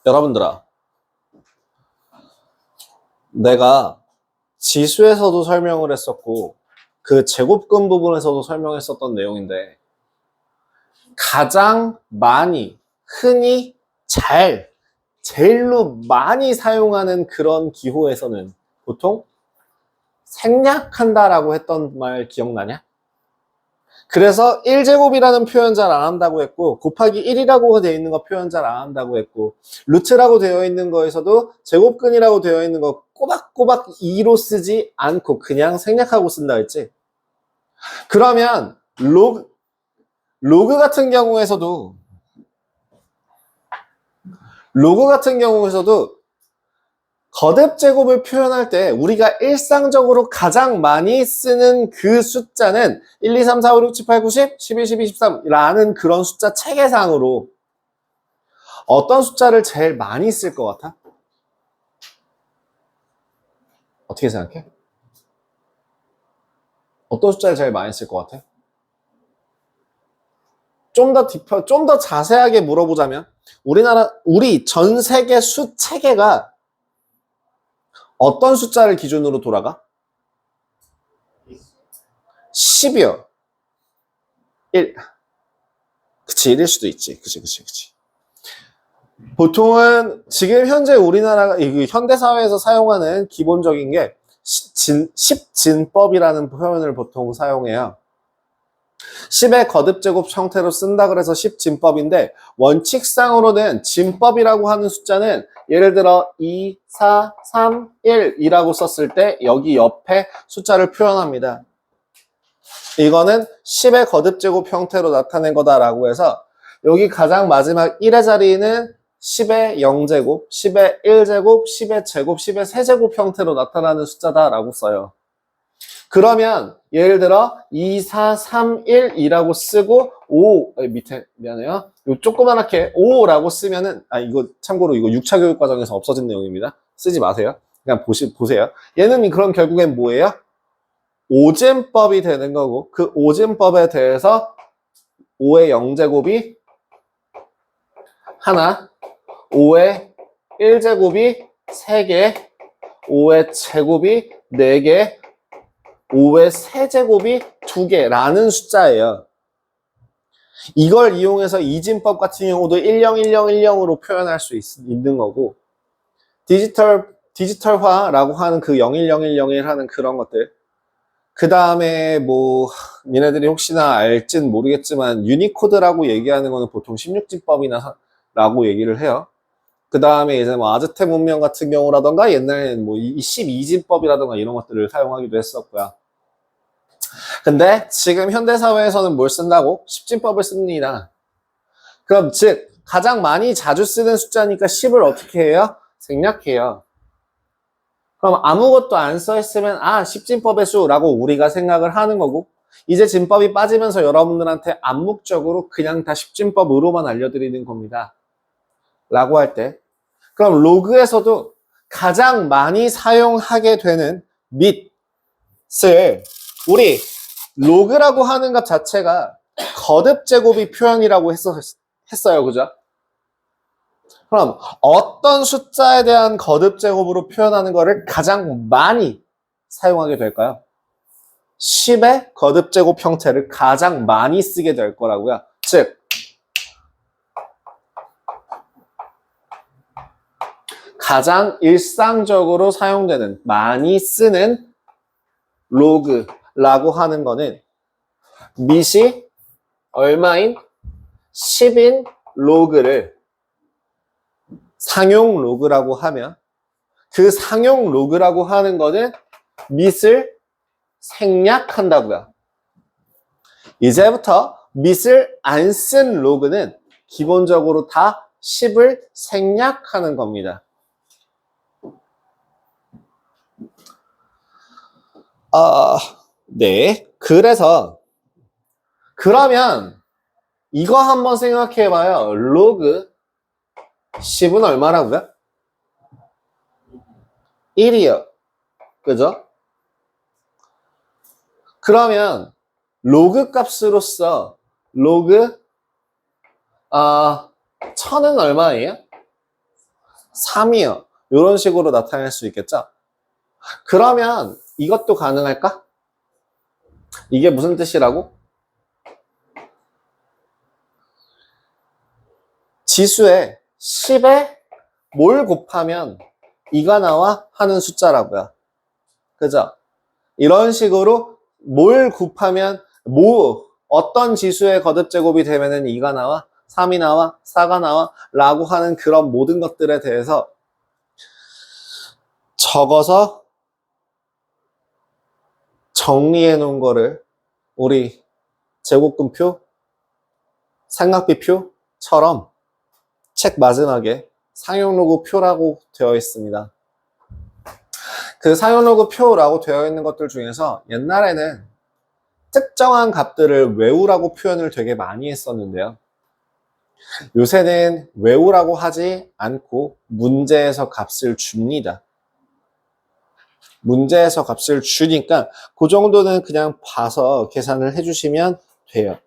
여러분들아, 내가 지수에서도 설명을 했었고 그 제곱근 부분에서도 설명했었던 내용인데 가장 많이 흔히 제일로 많이 사용하는 그런 기호에서는 보통 생략한다라고 했던 말 기억나냐? 그래서 1제곱이라는 표현 잘 안 한다고 했고 곱하기 1이라고 되어 있는 거 표현 잘 안 한다고 했고 루트라고 되어 있는 거에서도 제곱근이라고 되어 있는 거 꼬박꼬박 2로 쓰지 않고 그냥 생략하고 쓴다 했지. 그러면 로그 같은 경우에서도 거듭 제곱을 표현할 때 우리가 일상적으로 가장 많이 쓰는 그 숫자는 1, 2, 3, 4, 5, 6, 7, 8, 9, 10, 11, 12, 13 라는 그런 숫자 체계상으로 어떤 숫자를 제일 많이 쓸 것 같아? 어떻게 생각해? 어떤 숫자를 제일 많이 쓸 것 같아? 좀 더 자세하게 물어보자면 우리 전 세계 수 체계가 어떤 숫자를 기준으로 돌아가? 10이요. 1. 그치, 1일 수도 있지. 그치. 보통은 지금 현재 우리나라가 현대사회에서 사용하는 기본적인 게 10진법이라는 표현을 보통 사용해요. 10의 거듭제곱 형태로 쓴다 그래서 10진법인데 원칙상으로는 진법이라고 하는 숫자는 예를 들어 2, 4, 3, 1이라고 썼을 때 여기 옆에 숫자를 표현합니다. 이거는 10의 거듭제곱 형태로 나타낸 거다라고 해서 여기 가장 마지막 1의 자리는 10의 0제곱, 10의 1제곱, 10의 제곱, 10의 세제곱 형태로 나타나는 숫자다라고 써요. 그러면 예를 들어 2, 4, 3, 1이라고 쓰고 5, 밑에 미안해요. 요 조그만하게 5라고 쓰면은 이거 참고로 이거 6차 교육 과정에서 없어진 내용입니다. 쓰지 마세요. 그냥 보세요. 얘는 그럼 결국엔 뭐예요? 오진법이 되는 거고 그 오진법에 대해서 5의 0제곱이 하나, 5의 1제곱이 3개, 5의 제곱이 4개, 5의 세제곱이 2개라는 숫자예요. 이걸 이용해서 이진법 같은 경우도 101010으로 표현할 수 있는 거고 디지털화라고 하는 그 01011 하는 그런 것들 그 다음에 니네들이 혹시나 알진 모르겠지만 유니코드라고 얘기하는 거는 보통 16진법이나 라고 얘기를 해요. 그 다음에 이제 아즈텍 문명 같은 경우라던가 옛날에는 12진법이라던가 이런 것들을 사용하기도 했었고요. 근데 지금 현대사회에서는 뭘 쓴다고? 10진법을 씁니다. 그럼 즉 가장 많이 자주 쓰는 숫자니까 10을 어떻게 해요? 생략해요. 그럼 아무것도 안 써있으면 10진법의 수라고 우리가 생각을 하는 거고 이제 진법이 빠지면서 여러분들한테 암묵적으로 그냥 다 10진법으로만 알려드리는 겁니다. 라고 할 때 그럼 로그에서도 가장 많이 사용하게 되는 밑을 우리 로그라고 하는 것 자체가 거듭 제곱이 표현이라고 했어요. 그죠? 그럼 어떤 숫자에 대한 거듭 제곱으로 표현하는 것을 가장 많이 사용하게 될까요? 10의 거듭 제곱 형태를 가장 많이 쓰게 될 거라고요. 즉 가장 일상적으로 사용되는 많이 쓰는 로그라고 하는 거는 밑이 얼마인 10인 로그를 상용 로그라고 하면 그 상용 로그라고 하는 거는 밑을 생략한다고요. 이제부터 밑을 안 쓴 로그는 기본적으로 다 10을 생략하는 겁니다. 네. 그러면 이거 한번 생각해 봐요. 로그 10은 얼마라고요? 1이요. 그죠? 그러면 로그 값으로서 로그 1000은 얼마예요? 3이요. 이런 식으로 나타낼 수 있겠죠? 그러면 이것도 가능할까? 이게 무슨 뜻이라고? 지수에 10에 뭘 곱하면 2가 나와 하는 숫자라고요. 그죠? 이런 식으로 뭘 곱하면 어떤 지수의 거듭제곱이 되면은 2가 나와, 3이 나와, 4가 나와 라고 하는 그런 모든 것들에 대해서 적어서 정리해 놓은 거를 우리 제곱근표, 삼각비표처럼 책 마지막에 상용로그 표라고 되어 있습니다. 그 상용로그 표라고 되어 있는 것들 중에서 옛날에는 특정한 값들을 외우라고 표현을 되게 많이 했었는데요. 요새는 외우라고 하지 않고 문제에서 값을 줍니다. 문제에서 값을 주니까 그 정도는 그냥 봐서 계산을 해주시면 돼요.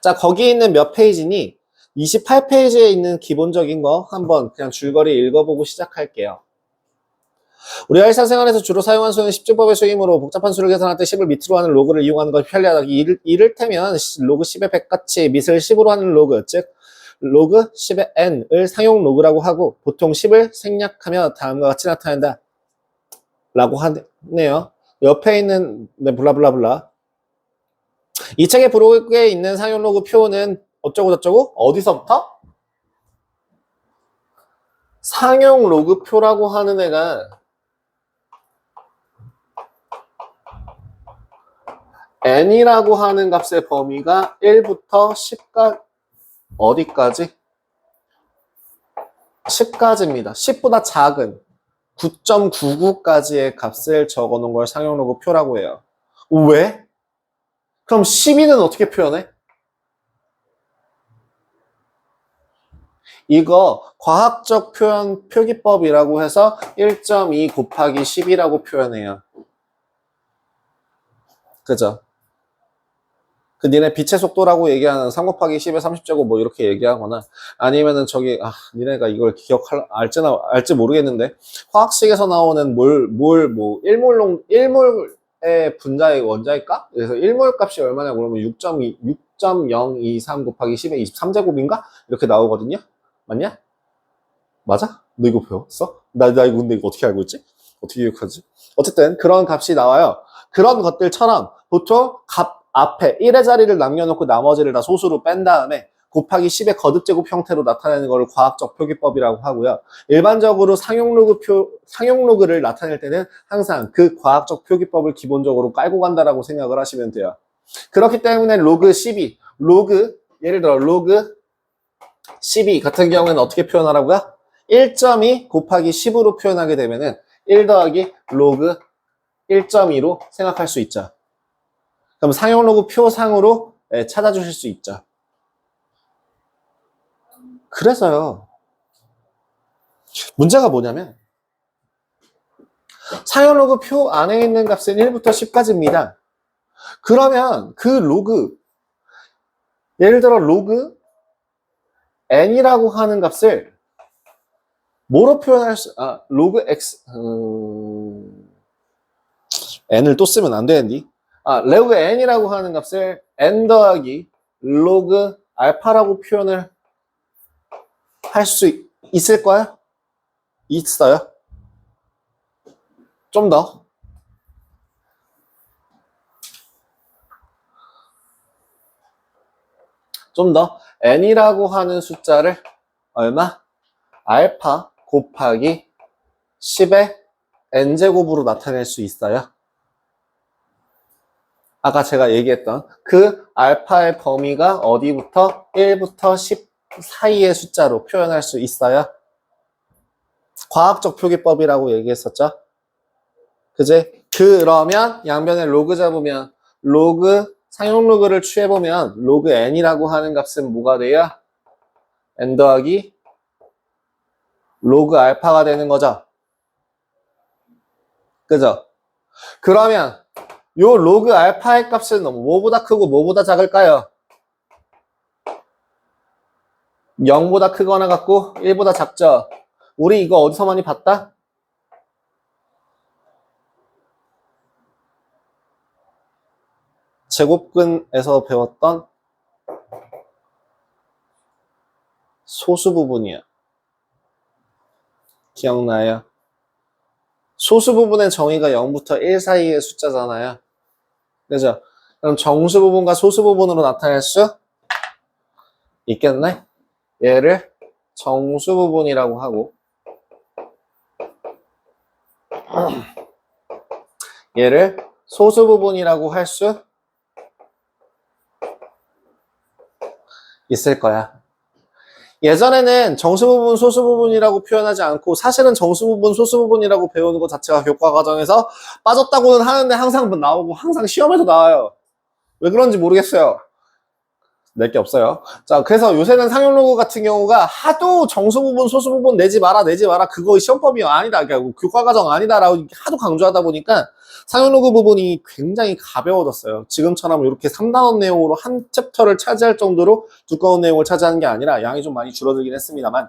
자, 거기 있는 몇 페이지니 28페이지에 있는 기본적인 거 한번 그냥 줄거리 읽어보고 시작할게요. 우리가 일상생활에서 주로 사용하는 수는 10제곱의 수이므로 복잡한 수를 계산할 때 10을 밑으로 하는 로그를 이용하는 것이 편리하다. 이를테면 로그 10의 100같이 밑을 10으로 하는 로그, 즉 로그 10의 n을 상용 로그라고 하고 보통 10을 생략하며 다음과 같이 나타낸다 라고 하네요. 옆에 있는 블라블라블라. 이 책의 부록에 있는 상용 로그 표는 어쩌고 저쩌고 어디서부터? 상용 로그 표라고 하는 애가 n이라고 하는 값의 범위가 1부터 10까지 어디까지? 10까지입니다. 10보다 작은 9.99까지의 값을 적어놓은 걸 상용 로그 표라고 해요. 왜? 그럼 12는 어떻게 표현해? 이거 과학적 표기법이라고 해서 1.2 곱하기 10이라고 표현해요. 그죠? 그 니네 빛의 속도라고 얘기하는 3 곱하기 10의 30제곱 뭐 이렇게 얘기하거나 아니면은 저기 니네가 이걸 알지 모르겠는데 화학식에서 나오는 뭐 일몰의 분자의 원자의 값? 그래서 일몰 값이 얼마냐 그러면 6.023 곱하기 10의 23제곱인가? 이렇게 나오거든요. 맞냐? 맞아? 너 이거 배웠어? 나 이거 근데 이거 어떻게 알고 있지? 어떻게 기억하지? 어쨌든 그런 값이 나와요. 그런 것들처럼 보통 값 앞에 1의 자리를 남겨놓고 나머지를 다 소수로 뺀 다음에 곱하기 10의 거듭제곱 형태로 나타내는 것을 과학적 표기법이라고 하고요. 일반적으로 상용로그를 나타낼 때는 항상 그 과학적 표기법을 기본적으로 깔고 간다라고 생각을 하시면 돼요. 그렇기 때문에 로그 12, 예를 들어 로그 12 같은 경우에는 어떻게 표현하라고요? 1.2 곱하기 10으로 표현하게 되면은 1 더하기 로그 1.2로 생각할 수 있죠. 그럼 상용 로그 표상으로 찾아주실 수 있죠. 그래서요. 문제가 뭐냐면 상용 로그 표 안에 있는 값은 1부터 10까지입니다. 그러면 그 로그 예를 들어 로그 n이라고 하는 값을 뭐로 표현할 로그 x n을 또 쓰면 안 되는데 로그 n이라고 하는 값을 n 더하기 로그 알파라고 표현을 할 수 있을까요? 있어요. 좀 더. n이라고 하는 숫자를 얼마? 알파 곱하기 10의 n제곱으로 나타낼 수 있어요. 아까 제가 얘기했던 그 알파의 범위가 어디부터 1부터 10 사이의 숫자로 표현할 수 있어요. 과학적 표기법이라고 얘기했었죠. 그지? 그러면 양변에 로그 잡으면 상용 로그를 취해보면 로그 n이라고 하는 값은 뭐가 돼요? n 더하기 로그 알파가 되는 거죠. 그죠? 그러면 요 로그 알파의 값은 뭐보다 크고 뭐보다 작을까요? 0보다 크거나 같고 1보다 작죠. 우리 이거 어디서 많이 봤다? 제곱근에서 배웠던 소수 부분이야. 기억나요? 소수 부분의 정의가 0부터 1 사이의 숫자잖아요. 그죠? 그럼 정수 부분과 소수 부분으로 나타낼 수 있겠네? 얘를 정수 부분이라고 하고 얘를 소수 부분이라고 할 수 있을 거야. 예전에는 정수 부분, 소수 부분이라고 표현하지 않고 사실은 정수 부분, 소수 부분이라고 배우는 것 자체가 교과 과정에서 빠졌다고는 하는데 항상 나오고 항상 시험에서 나와요. 왜 그런지 모르겠어요. 낼 게 없어요. 자, 그래서 요새는 상용로그 같은 경우가 하도 정수 부분, 소수 부분 내지 마라, 그거 시험법이 아니다, 그러니까 교과 과정 아니다라고 하도 강조하다 보니까 상용로그 부분이 굉장히 가벼워졌어요. 지금처럼 이렇게 3단원 내용으로 한 챕터를 차지할 정도로 두꺼운 내용을 차지하는 게 아니라 양이 좀 많이 줄어들긴 했습니다만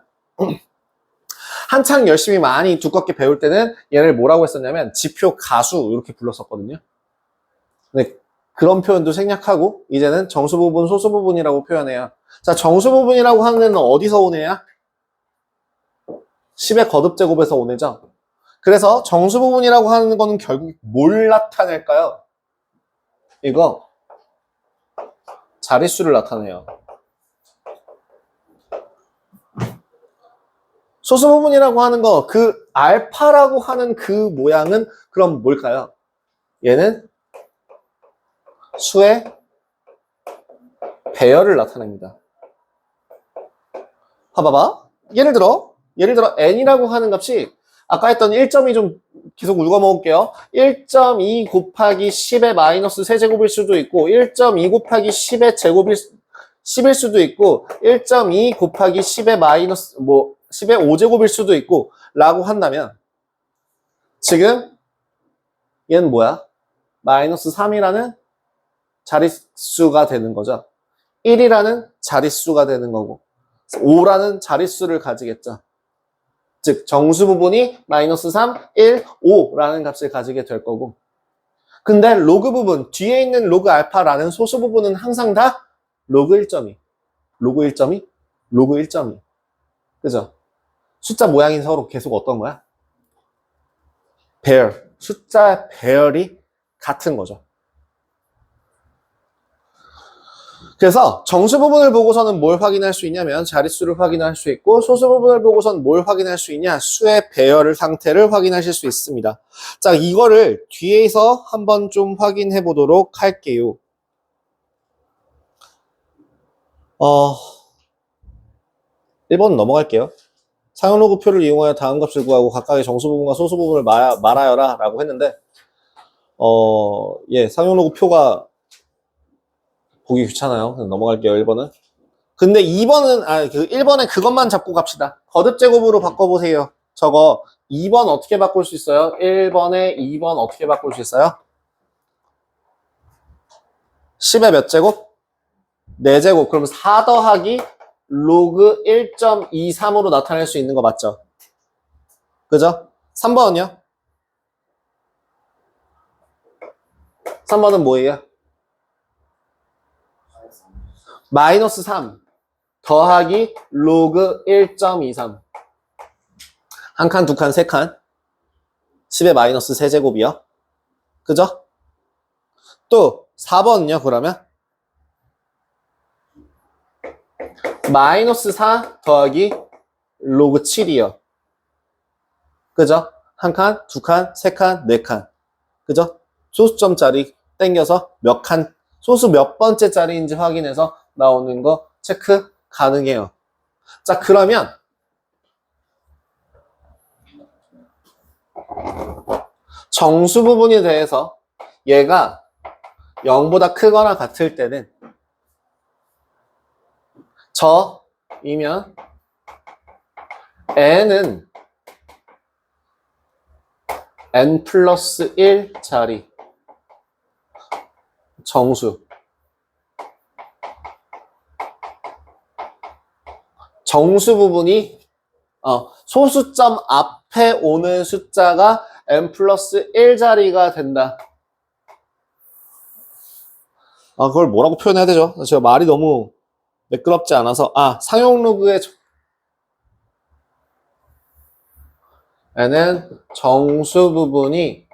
한창 열심히 많이 두껍게 배울 때는 얘를 뭐라고 했었냐면 지표 가수 이렇게 불렀었거든요. 근데 그런 표현도 생략하고 이제는 정수 부분, 소수 부분이라고 표현해요. 자, 정수 부분이라고 하는 애는 어디서 온 애야? 10의 거듭제곱에서 온 애죠. 그래서 정수 부분이라고 하는 거는 결국 뭘 나타낼까요? 이거 자릿수를 나타내요. 소수 부분이라고 하는 거, 그 알파라고 하는 그 모양은 그럼 뭘까요? 얘는 수의 배열을 나타냅니다. 봐봐봐. 예를 들어 n이라고 하는 값이 아까 했던 1.2 좀 계속 읽어먹을게요. 1.2 곱하기 10의 마이너스 세제곱일 수도 있고 1.2 곱하기 10의 제곱일 10일 수도 있고 1.2 곱하기 10의 마이너스 10의 5제곱일 수도 있고 라고 한다면 지금 얘는 뭐야? 마이너스 3이라는 자릿수가 되는 거죠. 1이라는 자릿수가 되는 거고 5라는 자릿수를 가지겠죠. 즉 정수 부분이 마이너스 3, 1, 5라는 값을 가지게 될 거고 근데 로그 부분, 뒤에 있는 로그 알파라는 소수 부분은 항상 다 로그 1.2, 로그 1.2, 로그 1.2 그죠? 숫자 모양이 서로 계속 어떤 거야? 배열, 숫자 배열이 같은 거죠. 그래서 정수 부분을 보고서는 뭘 확인할 수 있냐면 자릿수를 확인할 수 있고 소수 부분을 보고서는 뭘 확인할 수 있냐? 수의 배열 상태를 확인하실 수 있습니다. 자, 이거를 뒤에서 한번 좀 확인해 보도록 할게요. 1번 넘어갈게요. 상용로그표를 이용하여 다음 값을 구하고 각각의 정수 부분과 소수 부분을 말하여라 라고 했는데 상용로그표가 보기 귀찮아요. 그냥 넘어갈게요. 1번은. 근데 2번은 1번에 그것만 잡고 갑시다. 거듭제곱으로 바꿔보세요. 저거 2번 어떻게 바꿀 수 있어요? 1번에 2번 어떻게 바꿀 수 있어요? 10의 몇 제곱? 4제곱. 그럼 4 더하기 로그 1.23으로 나타낼 수 있는 거 맞죠? 그죠? 3번은요? 3번은 뭐예요? 마이너스 3 더하기 로그 1.23 한 칸, 두 칸, 세 칸 10의 마이너스 세제곱이요. 그죠? 또 4번은요 그러면 마이너스 4 더하기 로그 7이요. 그죠? 한 칸, 두 칸, 세 칸, 네 칸. 그죠? 소수점짜리 땡겨서 몇 칸, 소수 몇 번째 짜리인지 확인해서 나오는 거 체크 가능해요. 자, 그러면 정수 부분에 대해서 얘가 0보다 크거나 같을 때는 저이면 n은 n 플러스 1짜리 정수 정수 부분이 소수점 앞에 오는 숫자가 n 플러스 1자리가 된다. 그걸 뭐라고 표현해야 되죠? 제가 말이 너무 매끄럽지 않아서 상용 로그의 n은 정수 부분이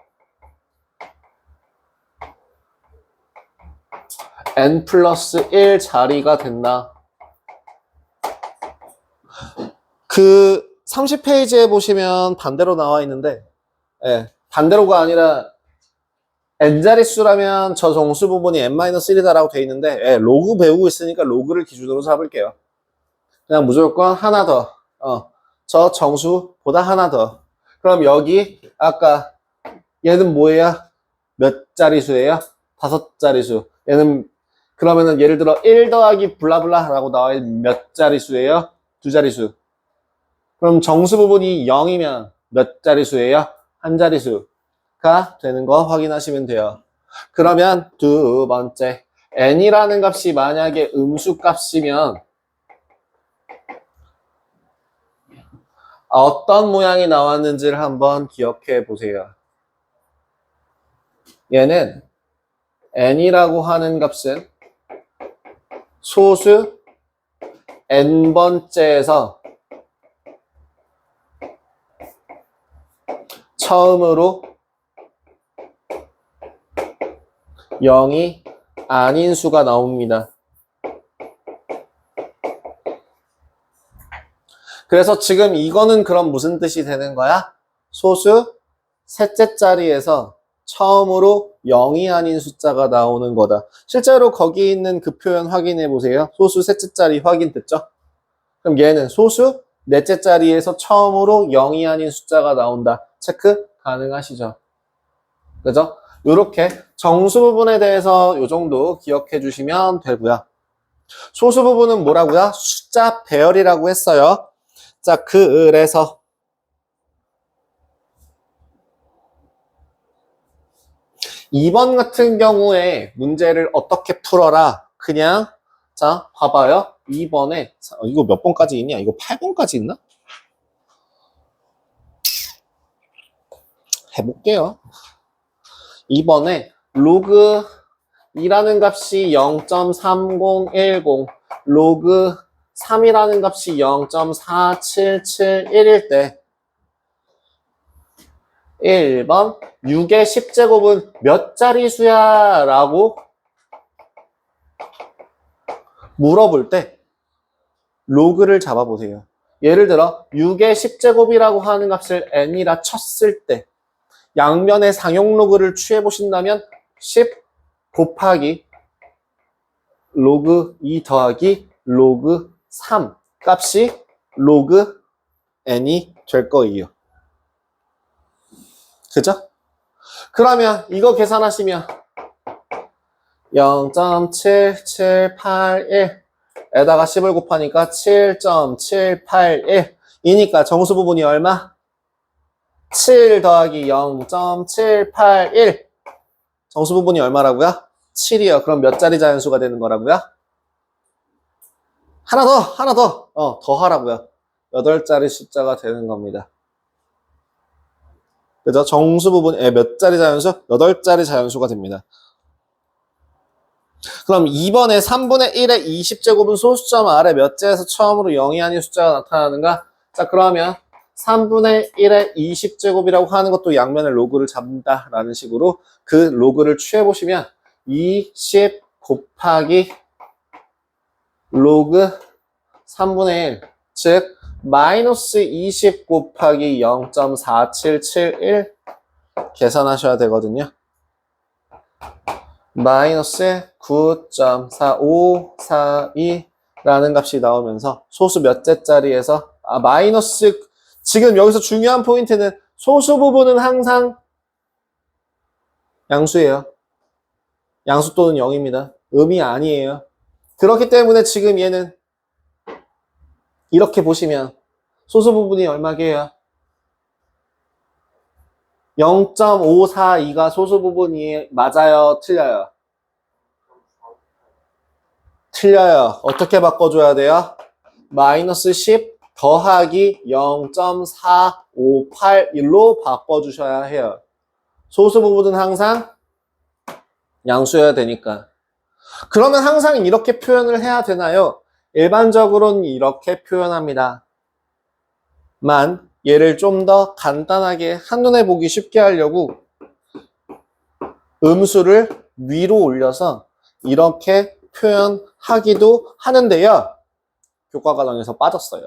n 플러스 1 자리가 된다. 그 30페이지에 보시면 반대로 나와 있는데 반대로가 아니라 n자릿수라면 저 정수 부분이 n-1이다라고 되어 있는데 로그 배우고 있으니까 로그를 기준으로 잡을게요. 그냥 무조건 하나 더. 저 정수보다 하나 더. 그럼 여기 아까 얘는 뭐예요? 몇 자리수예요? 5자리수. 얘는 그러면은 예를 들어 1 더하기 블라블라라고 나와 있는 몇 자리수예요? 2자리수. 그럼 정수 부분이 0이면 몇 자리수예요? 한 자리수가 되는 거 확인하시면 돼요. 그러면 두 번째, n이라는 값이 만약에 음수 값이면 어떤 모양이 나왔는지를 한번 기억해 보세요. 얘는 n이라고 하는 값은 소수 n번째에서 처음으로 0이 아닌 수가 나옵니다. 그래서 지금 이거는 그럼 무슨 뜻이 되는 거야? 소수 셋째 자리에서 처음으로 0이 아닌 숫자가 나오는 거다. 실제로 거기 있는 그 표현 확인해 보세요. 소수 셋째 자리 확인 됐죠? 그럼 얘는 소수 넷째 자리에서 처음으로 0이 아닌 숫자가 나온다. 체크 가능하시죠? 그죠? 이렇게 정수 부분에 대해서 이 정도 기억해 주시면 되고요. 소수 부분은 뭐라고요? 숫자 배열이라고 했어요. 자, 그래서 2번 같은 경우에 문제를 어떻게 풀어라? 그냥 자, 봐봐요. 2번에 이거 몇 번까지 있냐? 이거 8번까지 있나? 해볼게요. 2번에 로그 2라는 값이 0.3010, 로그 3이라는 값이 0.4771일 때 1번 6의 10제곱은 몇 자리수야? 라고 물어볼 때 로그를 잡아보세요. 예를 들어 6의 10제곱이라고 하는 값을 n이라 쳤을 때 양면의 상용 로그를 취해보신다면 10 곱하기 로그 2 더하기 로그 3 값이 로그 n이 될 거예요. 그죠? 그러면 이거 계산하시면 0.7781 에다가 10을 곱하니까 7.781 이니까 정수 부분이 얼마? 7 더하기 0.781 정수 부분이 얼마라고요? 7이요. 그럼 몇 자리 자연수가 되는 거라고요? 하나 더 더 하라고요. 8자리 숫자가 되는 겁니다. 그죠? 정수 부분에 몇 자리 자연수? 8자리 자연수가 됩니다. 그럼 2번에 3분의 1의 20제곱은 소수점 아래 몇 자에서 처음으로 0이 아닌 숫자가 나타나는가? 자, 그러면 3분의 1의 20제곱이라고 하는 것도 양면의 로그를 잡는다라는 식으로 그 로그를 취해보시면 20 곱하기 로그 3분의 1, 즉 마이너스 20 곱하기 0.4771 계산하셔야 되거든요. 마이너스 9.4542라는 값이 나오면서 소수 몇째 자리에서 마이너스 지금 여기서 중요한 포인트는 소수 부분은 항상 양수예요. 양수 또는 0입니다. 음이 아니에요. 그렇기 때문에 지금 얘는 이렇게 보시면 소수 부분이 얼마게요? 0.542가 소수 부분이 맞아요? 틀려요? 틀려요. 어떻게 바꿔줘야 돼요? 마이너스 10 더하기 0.4581로 바꿔주셔야 해요. 소수 부분은 항상 양수여야 되니까. 그러면 항상 이렇게 표현을 해야 되나요? 일반적으로는 이렇게 표현합니다. 만 얘를 좀 더 간단하게 한눈에 보기 쉽게 하려고 음수를 위로 올려서 이렇게 표현하기도 하는데요. 교과 과정에서 빠졌어요.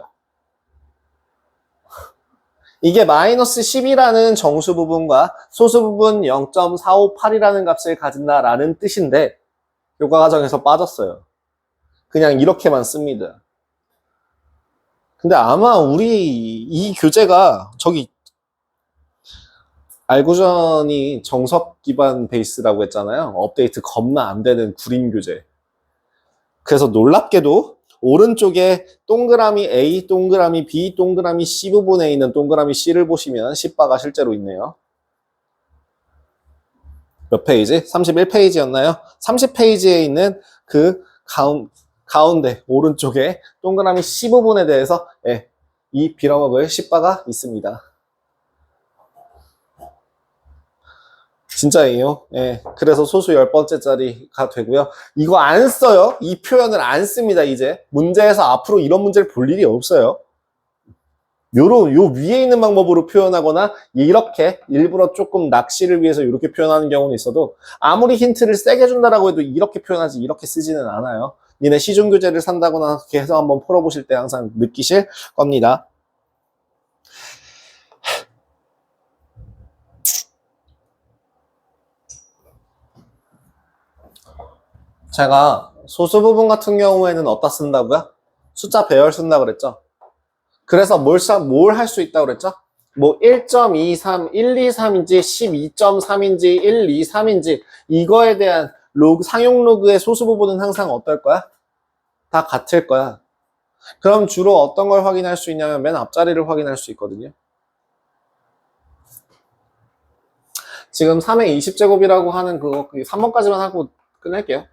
이게 마이너스 10이라는 정수 부분과 소수 부분 0.458이라는 값을 가진다라는 뜻인데 교과 과정에서 빠졌어요. 그냥 이렇게만 씁니다. 근데 아마 우리 이 교재가 저기 알고전이 정석 기반 베이스라고 했잖아요. 업데이트 겁나 안 되는 구린 교재. 그래서 놀랍게도 오른쪽에 동그라미 A, 동그라미 B, 동그라미 C 부분에 있는 동그라미 C를 보시면 10바가 실제로 있네요. 몇 페이지? 31페이지였나요? 30페이지에 있는 그 가운데 오른쪽에 동그라미 C 부분에 대해서 이 빌어먹을 10바가 있습니다. 진짜예요. 그래서 소수 10번째짜리가 되고요. 이거 안 써요. 이 표현을 안 씁니다. 이제 문제에서 앞으로 이런 문제를 볼 일이 없어요. 요 위에 있는 방법으로 표현하거나 이렇게 일부러 조금 낚시를 위해서 이렇게 표현하는 경우는 있어도 아무리 힌트를 세게 준다라고 해도 이렇게 표현하지 이렇게 쓰지는 않아요. 니네 시중교재를 산다거나 계속 한번 풀어보실 때 항상 느끼실 겁니다. 제가 소수 부분 같은 경우에는 어디다 쓴다고요? 숫자 배열 쓴다 그랬죠? 그래서 뭘 할 수 있다고 그랬죠? 뭐 1.23, 123인지 12.3인지 123인지 이거에 대한 상용 로그의 소수 부분은 항상 어떨 거야? 다 같을 거야. 그럼 주로 어떤 걸 확인할 수 있냐면 맨 앞자리를 확인할 수 있거든요. 지금 3의 20제곱이라고 하는 그거 3번까지만 하고 끝낼게요.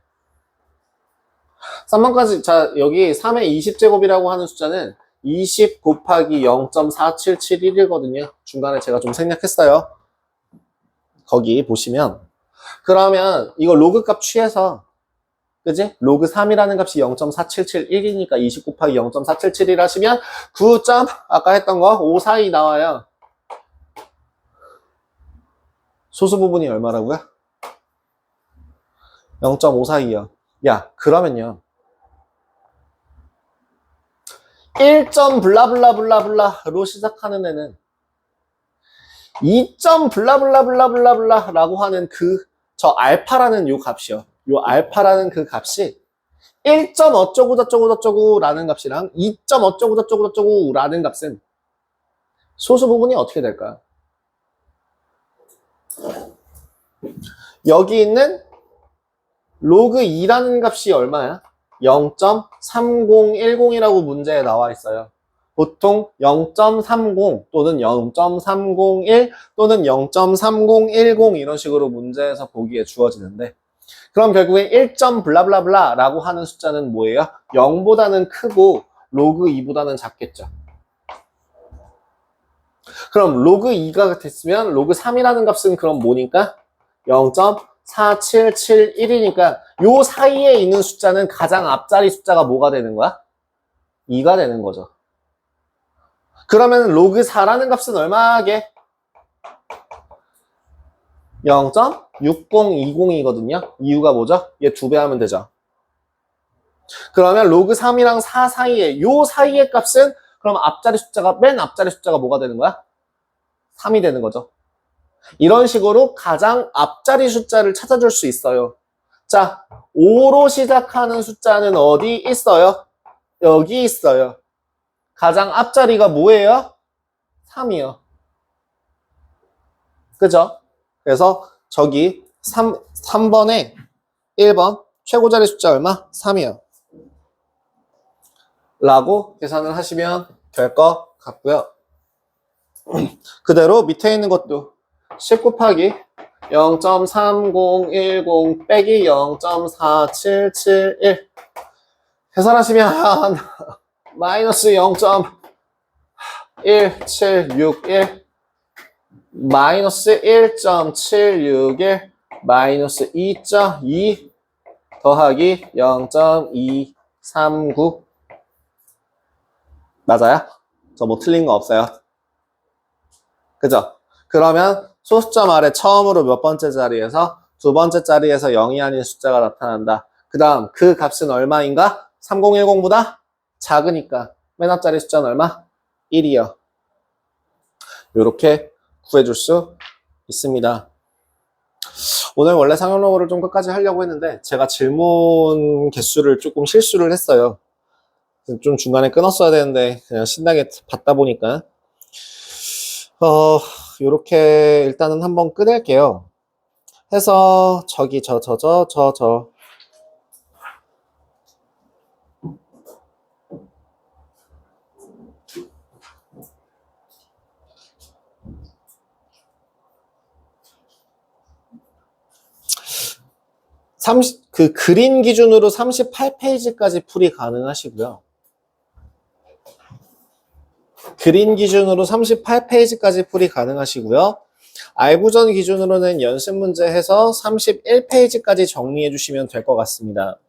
3번까지, 자, 여기 3의 20제곱이라고 하는 숫자는 20 곱하기 0.4771이거든요. 중간에 제가 좀 생략했어요. 거기 보시면. 그러면 이거 로그 값 취해서, 그지? 로그 3이라는 값이 0.4771이니까 20 곱하기 0.477을 하시면 9. 아까 했던 거 542 나와요. 소수 부분이 얼마라고요? 0.542요. 야, 그러면요. 1. 블라블라블라블라로 시작하는 애는 2. 블라블라블라블라블라라고 하는 저 알파라는 요 값이요. 요 알파라는 그 값이 1. 어쩌고저쩌고저쩌고라는 값이랑 2. 어쩌고저쩌고저쩌고라는 값은 소수 부분이 어떻게 될까요? 여기 있는 로그 2라는 값이 얼마야? 0.3010이라고 문제에 나와 있어요. 보통 0.30 또는 0.301 또는 0.3010 이런 식으로 문제에서 보기에 주어지는데 그럼 결국에 1. 블라블라블라라고 하는 숫자는 뭐예요? 0보다는 크고 로그 2보다는 작겠죠. 그럼 로그 2가 됐으면 로그 3이라는 값은 그럼 뭐니까? 0.4771이니까 요 사이에 있는 숫자는 가장 앞자리 숫자가 뭐가 되는 거야? 2가 되는 거죠. 그러면 로그 4라는 값은 얼마게? 0.6020이거든요. 이유가 뭐죠? 얘 2배 하면 되죠. 그러면 로그 3이랑 4 사이에 요 사이의 값은 그럼 맨 앞자리 숫자가 뭐가 되는 거야? 3이 되는 거죠. 이런 식으로 가장 앞자리 숫자를 찾아줄 수 있어요. 자, 5로 시작하는 숫자는 어디 있어요? 여기 있어요. 가장 앞자리가 뭐예요? 3이요. 그죠? 그래서 저기 3번에 1번 최고자리 숫자 얼마? 3이요. 라고 계산을 하시면 될 것 같고요. 그대로 밑에 있는 것도 10 곱하기 0.3010 빼기 0.4771 계산하시면 마이너스 0.1761 마이너스 1.761 마이너스 2.2 더하기 0.239 맞아요? 저 뭐 틀린 거 없어요? 그죠? 그러면 소수점 아래 처음으로 몇 번째 자리에서 두 번째 자리에서 0이 아닌 숫자가 나타난다. 그 다음 그 값은 얼마인가? 3010보다 작으니까 맨 앞자리 숫자는 얼마? 1이요. 이렇게 구해줄 수 있습니다. 오늘 원래 상용로그를 좀 끝까지 하려고 했는데 제가 질문 개수를 조금 실수를 했어요. 좀 중간에 끊었어야 되는데 그냥 신나게 받다 보니까 요렇게 일단은 한번 끊을게요. 해서 저기 저 30, 그 그림 기준으로 38페이지까지 풀이 가능하시고요. 그림 기준으로 38페이지까지 풀이 가능하시고요. 알부전 기준으로는 연습 문제 해서 31페이지까지 정리해 주시면 될 것 같습니다.